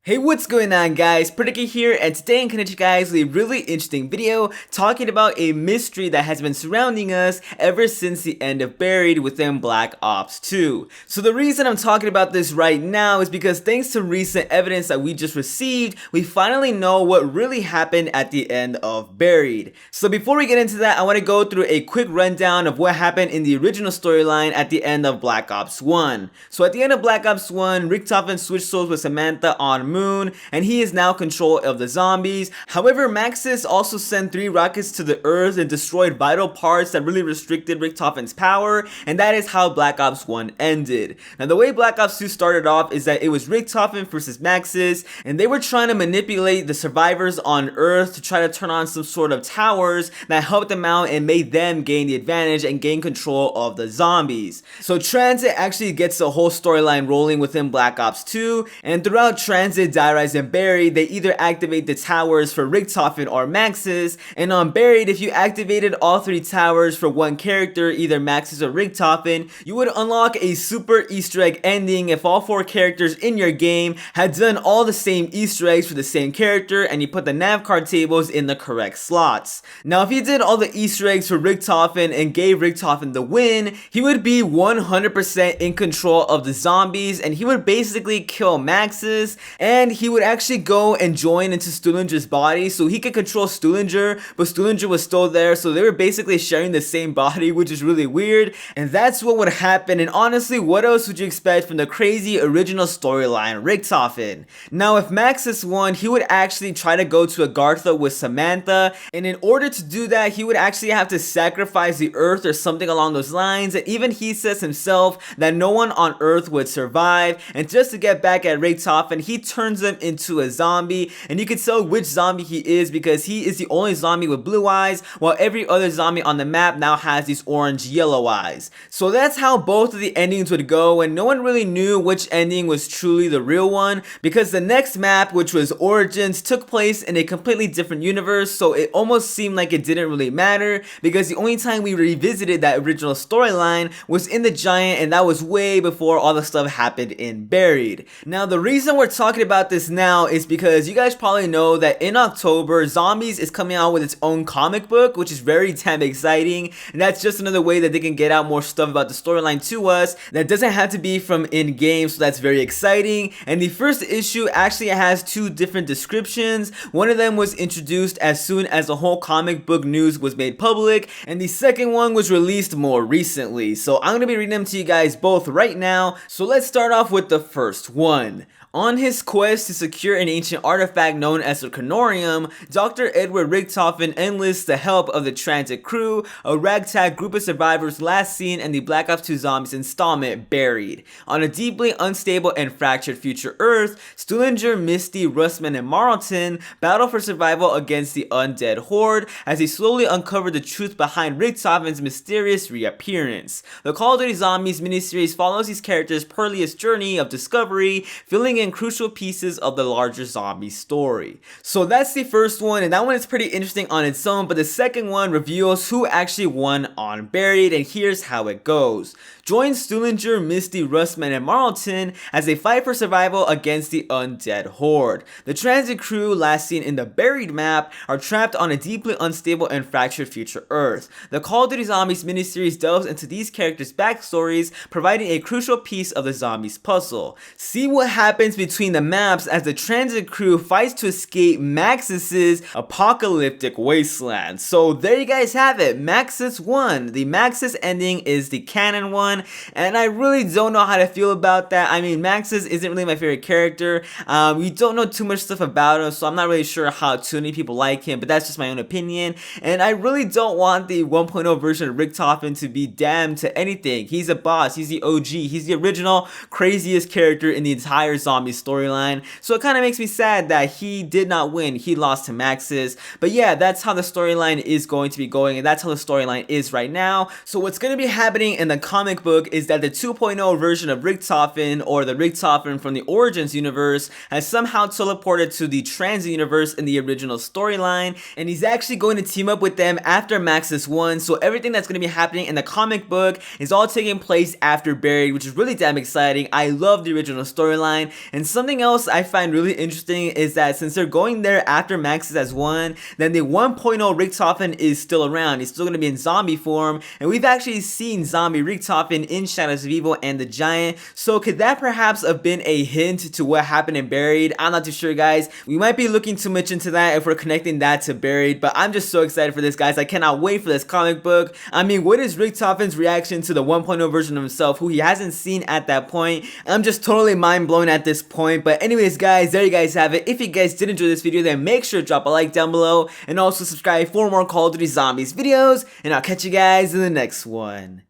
Hey, what's going on guys? Pretty here, and today I'm gonna you guys with a really interesting video talking about a mystery that has been surrounding us ever since the end of Buried within Black Ops 2. So the reason I'm talking about this right now is because thanks to recent evidence that we just received, we finally know what really happened at the end of Buried. So before we get into that, I want to go through a quick rundown of what happened in the original storyline at the end of Black Ops 1. So at the end of Black Ops 1, Richtofen switched souls with Samantha on Moon, and he is now control of the zombies. However, MAXIS also sent 3 rockets to the Earth and destroyed vital parts that really restricted Richtofen's power, and that is how Black Ops 1 ended. Now, the way Black Ops 2 started off is that it was Richtofen versus MAXIS, and they were trying to manipulate the survivors on Earth to try to turn on some sort of towers that helped them out and made them gain the advantage and gain control of the zombies. So Transit actually gets the whole storyline rolling within Black Ops 2, and throughout Transit, Die, Rise, and Buried, they either activate the towers for Richtofen or MAXIS, and on Buried, if you activated all 3 towers for one character, either MAXIS or Richtofen, you would unlock a super Easter egg ending if all 4 characters in your game had done all the same Easter eggs for the same character and you put the nav card tables in the correct slots. Now, if you did all the Easter eggs for Richtofen and gave Richtofen the win, he would be 100% in control of the zombies, and he would basically kill MAXIS, and he would actually go and join into Stuhlinger's body, so he could control Stuhlinger, but Stuhlinger was still there, so they were basically sharing the same body, which is really weird, and that's what would happen. And honestly, what else would you expect from the crazy original storyline, Richtofen? Now, if MAXIS won, he would actually try to go to Agartha with Samantha, and in order to do that, he would actually have to sacrifice the Earth or something along those lines, and even he says himself that no one on Earth would survive, and just to get back at Richtofen, he turns him into a zombie, and you can tell which zombie he is because he is the only zombie with blue eyes, while every other zombie on the map now has these orange yellow eyes. So that's how both of the endings would go, and no one really knew which ending was truly the real one because the next map, which was Origins, took place in a completely different universe, so it almost seemed like it didn't really matter because the only time we revisited that original storyline was in the Giant, and that was way before all the stuff happened in Buried. Now, the reason we're talking about this now is because you guys probably know that in October, Zombies is coming out with its own comic book, which is very damn exciting, and that's just another way that they can get out more stuff about the storyline to us that doesn't have to be from in-game, so that's very exciting. And the first issue actually has 2 different descriptions. One of them was introduced as soon as the whole comic book news was made public, and the second one was released more recently. So I'm going to be reading them to you guys both right now. So let's start off with the first one. On his quest to secure an ancient artifact known as the Canorium, Dr. Edward Richtofen enlists the help of the Transit crew, a ragtag group of survivors last seen in the Black Ops 2 Zombies installment, Buried. On a deeply unstable and fractured future Earth, Stuhlinger, Misty, Russman, and Marlton battle for survival against the undead horde as they slowly uncover the truth behind Richtofen's mysterious reappearance. The Call of Duty Zombies miniseries follows these characters' perilous journey of discovery, filling in crucial pieces of the larger zombie story. So that's the first one, and that one is pretty interesting on its own, but the second one reveals who actually won on Buried, and here's how it goes. Join Stuhlinger, Misty, Russman, and Marlton as they fight for survival against the undead horde. The Transit crew, last seen in the Buried map, are trapped on a deeply unstable and fractured future Earth. The Call of Duty Zombies miniseries delves into these characters' backstories, providing a crucial piece of the zombies puzzle. See what happens between the maps as the Transit crew fights to escape MAXIS's apocalyptic wasteland. So there you guys have it. MAXIS won. The MAXIS ending is the canon one, and I really don't know how to feel about that. I mean, MAXIS isn't really my favorite character. We don't know too much stuff about him, so I'm not really sure how too many people like him, but that's just my own opinion. And I really don't want the 1.0 version of Richtofen to be damned to anything. He's a boss. He's the OG. He's the original craziest character in the entire zombie storyline. So it kind of makes me sad that he did not win. He lost to MAXIS. But yeah, that's how the storyline is going to be going, and that's how the storyline is right now. So what's going to be happening in the comic book is that the 2.0 version of Richtofen, or the Richtofen from the Origins universe, has somehow teleported to the Transit universe in the original storyline, and he's actually going to team up with them after MAXIS won. So everything that's going to be happening in the comic book is all taking place after Buried, which is really damn exciting. I love the original storyline. And something else else I find really interesting is that since they're going there after Maxis has won, then the 1.0 Richtofen is still around. He's still going to be in zombie form, and we've actually seen zombie Richtofen in Shadows of Evil and the Giant. So could that perhaps have been a hint to what happened in Buried? I'm not too sure, guys. We might be looking too much into that if we're connecting that to Buried, but I'm just so excited for this, guys. I cannot wait for this comic book. I mean, what is Richtofen's reaction to the 1.0 version of himself, who he hasn't seen at that point? I'm just totally mind blown at this point. But anyways, guys, there you guys have it. If you guys did enjoy this video, then make sure to drop a like down below and also subscribe for more Call of Duty Zombies videos, and I'll catch you guys in the next one.